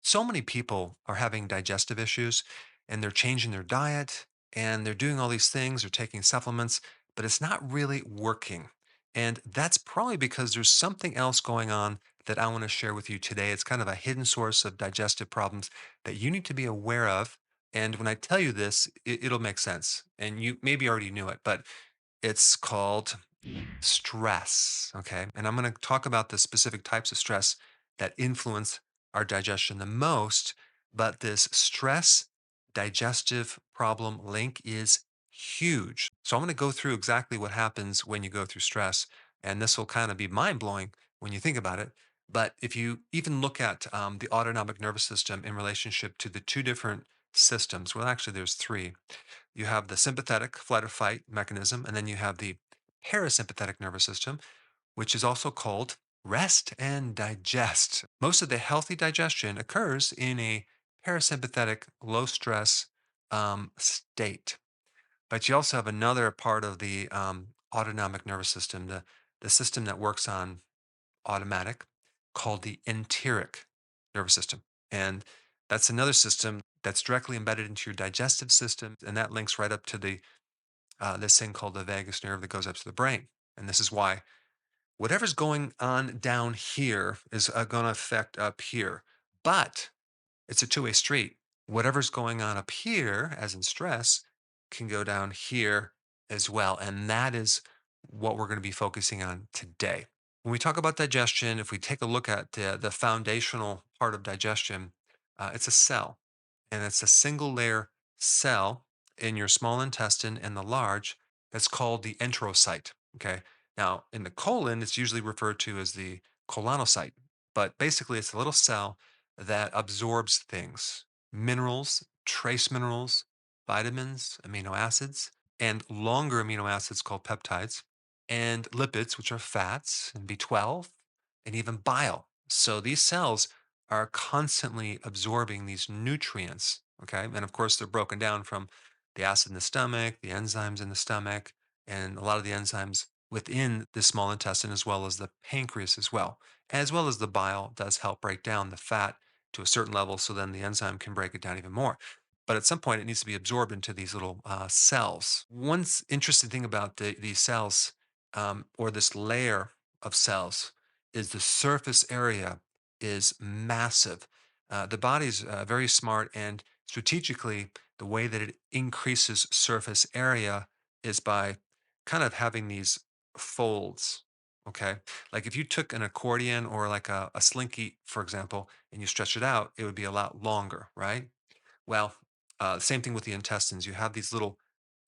So many people are having digestive issues and they're changing their diet and they're doing all these things, they're taking supplements, but it's not really working. And that's probably because there's something else going on that I want to share with you today. It's kind of a hidden source of digestive problems that you need to be aware of. And when I tell you this, it'll make sense. And you maybe already knew it, but it's called stress. Okay. And I'm going to talk about the specific types of stress that influence our digestion the most. But this stress digestive problem link is huge. So I'm going to go through exactly what happens when you go through stress. And this will kind of be mind blowing when you think about it. But if you even look at the autonomic nervous system in relationship to the two different systems, well, actually, there's three. You have the sympathetic flight or fight mechanism, and then you have the parasympathetic nervous system, which is also called rest and digest. Most of the healthy digestion occurs in a parasympathetic, low stress state. But you also have another part of the autonomic nervous system, the system that works on automatic, called the enteric nervous system. And that's another system that's directly embedded into your digestive system. And that links right up to this thing called the vagus nerve that goes up to the brain. And this is why whatever's going on down here is going to affect up here. But it's a two-way street. Whatever's going on up here, as in stress, can go down here as well. And that is what we're going to be focusing on today. When we talk about digestion, if we take a look at the foundational part of digestion, it's a cell, and it's a single layer cell in your small intestine and the large that's called the enterocyte. Okay. Now, in the colon, it's usually referred to as the colonocyte, but basically, it's a little cell that absorbs things, minerals, trace minerals, vitamins, amino acids, and longer amino acids called peptides, and lipids, which are fats, and B12, and even bile. So these cells are constantly absorbing these nutrients. Okay. And of course, they're broken down from the acid in the stomach, the enzymes in the stomach, and a lot of the enzymes within the small intestine, as well as the pancreas as well as the bile does help break down the fat to a certain level. So then the enzyme can break it down even more. But at some point, it needs to be absorbed into these little cells. Interesting thing about these cells or this layer of cells is the surface area is massive. The body's very smart, and strategically, the way that it increases surface area is by kind of having these folds. Okay. Like if you took an accordion or like a slinky, for example, and you stretch it out, it would be a lot longer, right? Well, same thing with the intestines. You have these little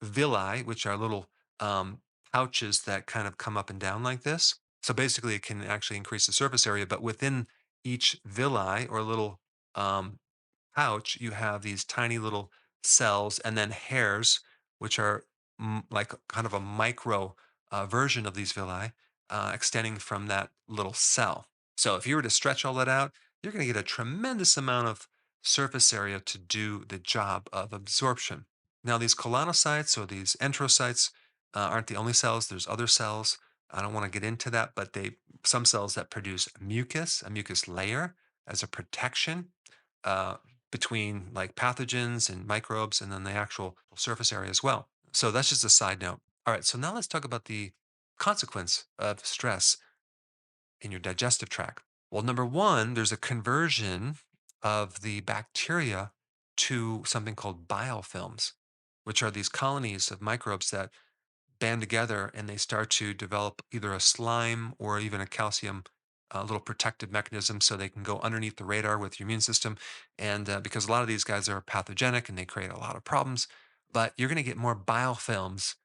villi, which are little um, pouches that kind of come up and down like this. So basically, it can actually increase the surface area, but within each villi or little um, pouch, you have these tiny little cells and then hairs, which are like kind of a micro version of these villi extending from that little cell. So if you were to stretch all that out, you're going to get a tremendous amount of surface area to do the job of absorption. Now, these colonocytes or these enterocytes aren't the only cells. There's other cells. I don't want to get into that, but some cells that produce mucus, a mucus layer as a protection uh, between like pathogens and microbes, and then the actual surface area as well. So that's just a side note. All right, so now let's talk about the consequence of stress in your digestive tract. Well, number one, there's a conversion of the bacteria to something called biofilms, which are these colonies of microbes that band together and they start to develop either a slime or even a calcium little protective mechanism so they can go underneath the radar with your immune system. And because a lot of these guys are pathogenic and they create a lot of problems, but you're going to get more biofilms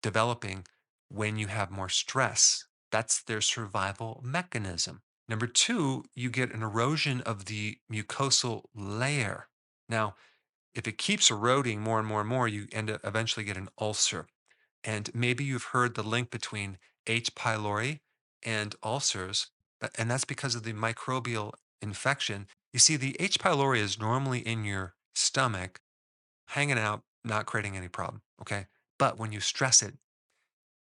developing when you have more stress. That's their survival mechanism. Number two, you get an erosion of the mucosal layer. Now, if it keeps eroding more and more and more, you end up eventually get an ulcer. And maybe you've heard the link between H. pylori and ulcers, and that's because of the microbial infection. You see, the H. pylori is normally in your stomach, hanging out, not creating any problem. Okay. But when you stress it,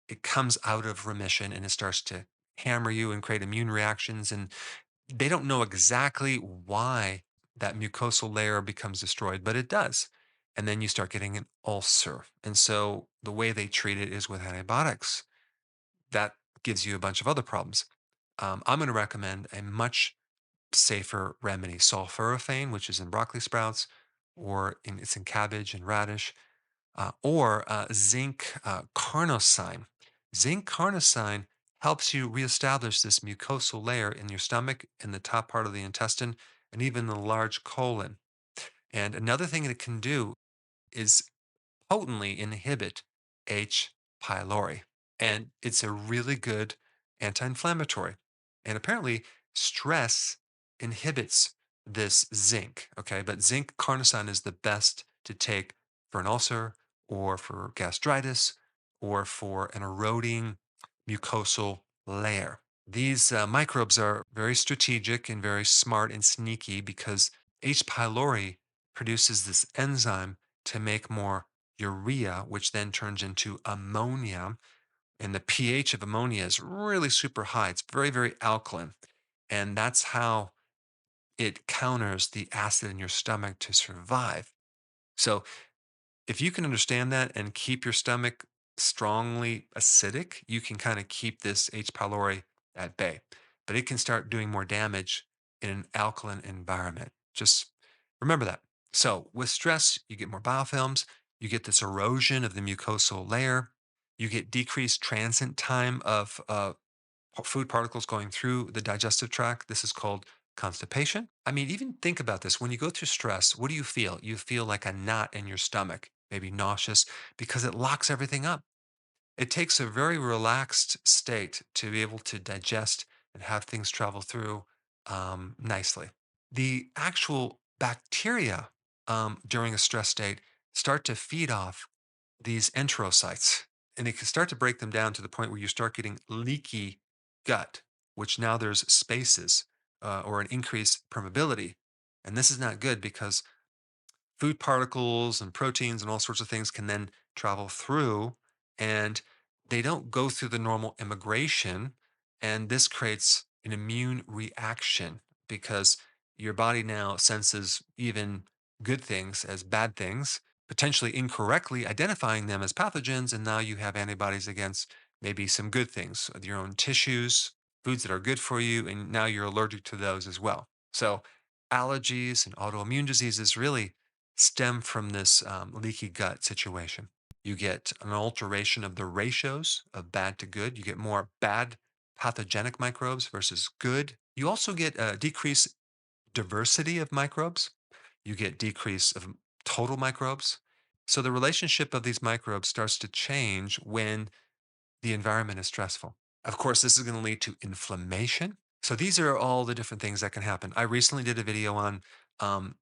it comes out of remission and it starts to hammer you and create immune reactions. And they don't know exactly why that mucosal layer becomes destroyed, but it does. And then you start getting an ulcer. And so the way they treat it is with antibiotics. That gives you a bunch of other problems. I'm going to recommend a much safer remedy, sulforaphane, which is in broccoli sprouts, or it's in cabbage and radish, or zinc carnosine. Zinc carnosine helps you reestablish this mucosal layer in your stomach, in the top part of the intestine, and even the large colon. And another thing it can do is potently inhibit H. pylori. And it's a really good anti inflammatory. And apparently, stress inhibits this zinc. Okay. But zinc carnosine is the best to take for an ulcer or for gastritis or for an eroding mucosal layer. These microbes are very strategic and very smart and sneaky because H. pylori produces this enzyme to make more urea, which then turns into ammonia. And the pH of ammonia is really super high. It's very, very alkaline. And that's how it counters the acid in your stomach to survive. So if you can understand that and keep your stomach strongly acidic, you can kind of keep this H. pylori at bay. But it can start doing more damage in an alkaline environment. Just remember that. So with stress, you get more biofilms, you get this erosion of the mucosal layer, you get decreased transit time of food particles going through the digestive tract. This is called constipation. I mean, even think about this. When you go through stress, what do you feel? You feel like a knot in your stomach, maybe nauseous, because it locks everything up. It takes a very relaxed state to be able to digest and have things travel through nicely. The actual bacteria during a stress state start to feed off these enterocytes, and it can start to break them down to the point where you start getting leaky gut, which now there's spaces or an increased permeability. And this is not good because food particles and proteins and all sorts of things can then travel through, and they don't go through the normal immigration. And this creates an immune reaction because your body now senses even good things as bad things, potentially incorrectly identifying them as pathogens. And now you have antibodies against maybe some good things, your own tissues, foods that are good for you. And now you're allergic to those as well. So allergies and autoimmune diseases really stem from this leaky gut situation. You get an alteration of the ratios of bad to good. You get more bad pathogenic microbes versus good. You also get a decreased diversity of microbes. You get decrease of total microbes. So the relationship of these microbes starts to change when the environment is stressful. Of course, this is going to lead to inflammation. So these are all the different things that can happen. I recently did a video on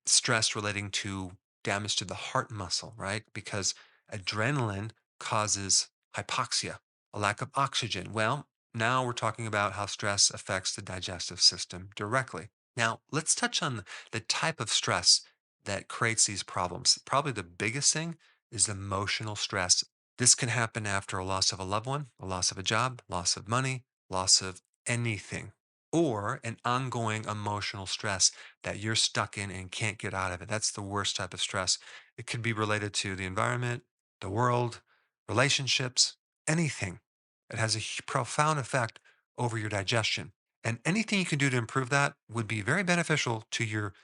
stress relating to damage to the heart muscle, right? Because adrenaline causes hypoxia, a lack of oxygen. Well, now we're talking about how stress affects the digestive system directly. Now, let's touch on the type of stress that creates these problems. Probably the biggest thing is emotional stress. This can happen after a loss of a loved one, a loss of a job, loss of money, loss of anything, or an ongoing emotional stress that you're stuck in and can't get out of it. That's the worst type of stress. It could be related to the environment, the world, relationships, anything. It has a profound effect over your digestion. And anything you can do to improve that would be very beneficial to your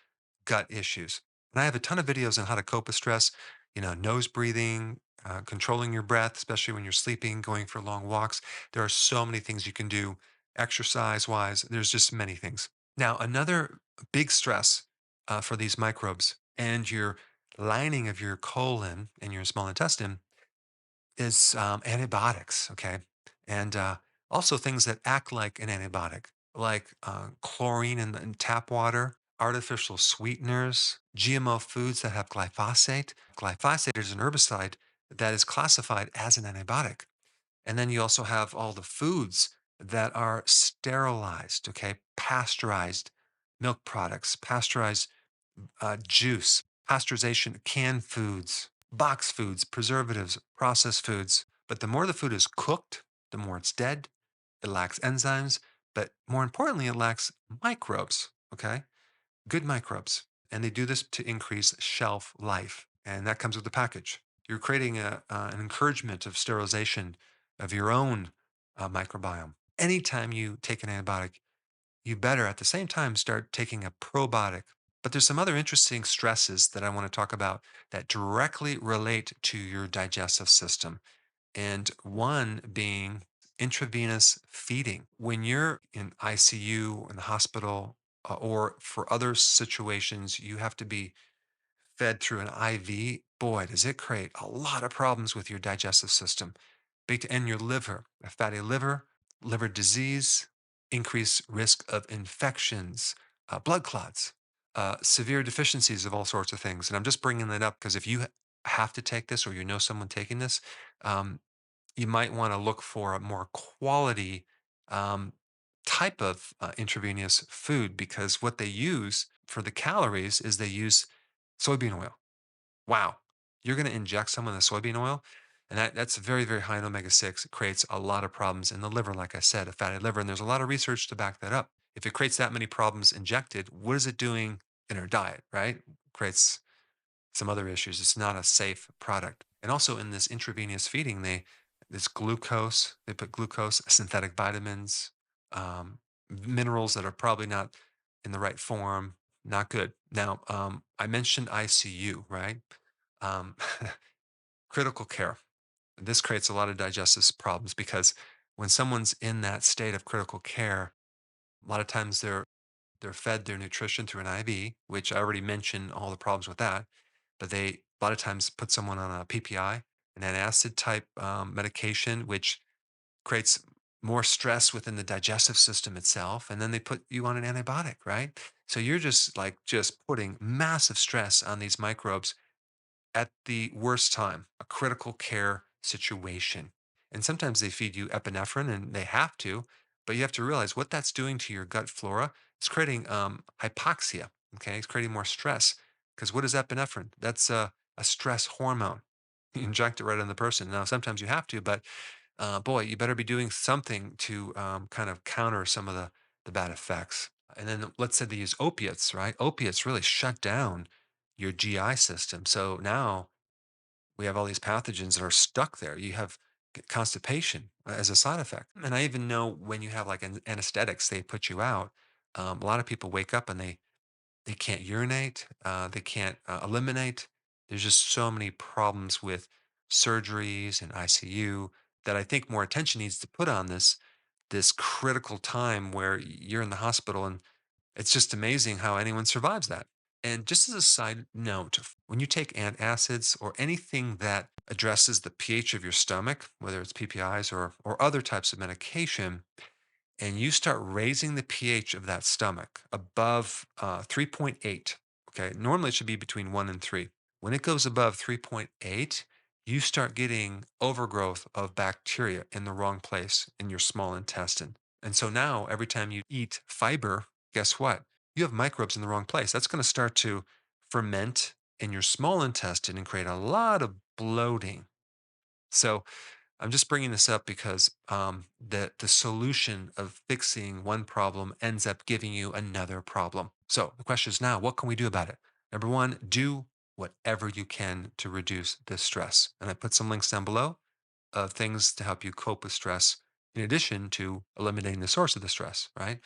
gut issues. And I have a ton of videos on how to cope with stress, nose breathing, controlling your breath, especially when you're sleeping, going for long walks. There are so many things you can do exercise wise. There's just many things. Now, another big stress for these microbes and your lining of your colon and your small intestine is antibiotics, okay? And also things that act like an antibiotic, like chlorine in tap water, artificial sweeteners, GMO foods that have glyphosate. Glyphosate is an herbicide that is classified as an antibiotic. And then you also have all the foods that are sterilized, okay? Pasteurized milk products, pasteurized juice, pasteurization, canned foods, box foods, preservatives, processed foods. But the more the food is cooked, the more it's dead. It lacks enzymes, but more importantly, it lacks microbes. Okay. Good microbes. And they do this to increase shelf life. And that comes with the package. You're creating an encouragement of sterilization of your own microbiome. Anytime you take an antibiotic, you better at the same time start taking a probiotic. But there's some other interesting stresses that I want to talk about that directly relate to your digestive system. And one being intravenous feeding. When you're in ICU in the hospital, or for other situations, you have to be fed through an IV. Boy, does it create a lot of problems with your digestive system. And your liver, a fatty liver, liver disease, increased risk of infections, blood clots, severe deficiencies of all sorts of things. And I'm just bringing that up because if you have to take this or you know someone taking this, um, you might want to look for a more quality um, type of intravenous food because what they use for the calories is they use soybean oil. Wow. You're going to inject someone with soybean oil, and that's very, very high in omega 6. It creates a lot of problems in the liver, like I said, a fatty liver. And there's a lot of research to back that up. If it creates that many problems injected, what is it doing in our diet, right? Creates some other issues. It's not a safe product. And also in this intravenous feeding, this glucose, they put glucose, synthetic vitamins, minerals that are probably not in the right form, not good. Now, I mentioned ICU, right? Um, critical care. This creates a lot of digestive problems because when someone's in that state of critical care, a lot of times they're fed their nutrition through an IV, which I already mentioned all the problems with that. But they a lot of times put someone on a PPI, an antacid type medication, which creates more stress within the digestive system itself. And then they put you on an antibiotic, right? So you're just putting massive stress on these microbes at the worst time, a critical care situation. And sometimes they feed you epinephrine and they have to, but you have to realize what that's doing to your gut flora. It's creating hypoxia. Okay. It's creating more stress. Because what is epinephrine? That's a stress hormone. You inject it right in the person. Now, sometimes you have to, but boy, you better be doing something to kind of counter some of the bad effects. And then let's say they use opiates, right? Opiates really shut down your GI system. So now we have all these pathogens that are stuck there. You have constipation as a side effect. And I even know when you have like anesthetics, they put you out. A lot of people wake up and they can't urinate, they can't eliminate. There's just so many problems with surgeries and ICU that I think more attention needs to put on this critical time where you're in the hospital, and it's just amazing how anyone survives that. And just as a side note, when you take antacids or anything that addresses the pH of your stomach, whether it's PPIs or other types of medication, and you start raising the pH of that stomach above 3.8, okay, normally it should be between 1 and 3. When it goes above 3.8, you start getting overgrowth of bacteria in the wrong place in your small intestine. And so now, every time you eat fiber, guess what? You have microbes in the wrong place. That's going to start to ferment in your small intestine and create a lot of bloating. So, I'm just bringing this up because the solution of fixing one problem ends up giving you another problem. So the question is now, what can we do about it? Number one, do whatever you can to reduce this stress. And I put some links down below of things to help you cope with stress, in addition to eliminating the source of the stress, right?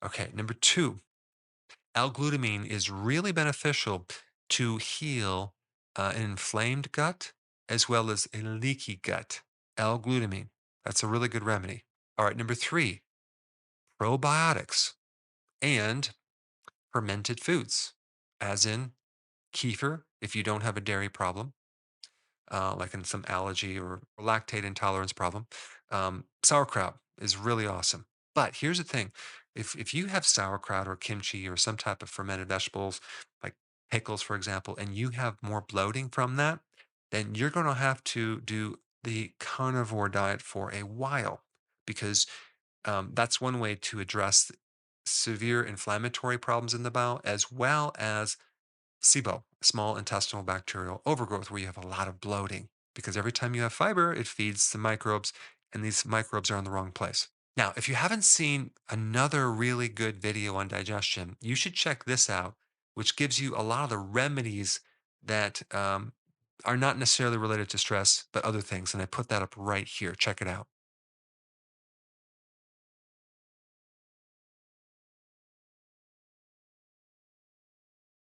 Okay, number two, L-glutamine is really beneficial to heal an inflamed gut as well as a leaky gut. L-glutamine, that's a really good remedy. All right, number three, probiotics and fermented foods, as in kefir, if you don't have a dairy problem, like in some allergy or lactate intolerance problem. Sauerkraut is really awesome. But here's the thing, if you have sauerkraut or kimchi or some type of fermented vegetables, like pickles, for example, and you have more bloating from that, then you're going to have to do the carnivore diet for a while because that's one way to address severe inflammatory problems in the bowel as well as SIBO, small intestinal bacterial overgrowth, where you have a lot of bloating. Because every time you have fiber, it feeds the microbes, and these microbes are in the wrong place. Now, if you haven't seen another really good video on digestion, you should check this out. which gives you a lot of the remedies that are not necessarily related to stress, but other things. And I put that up right here. Check it out.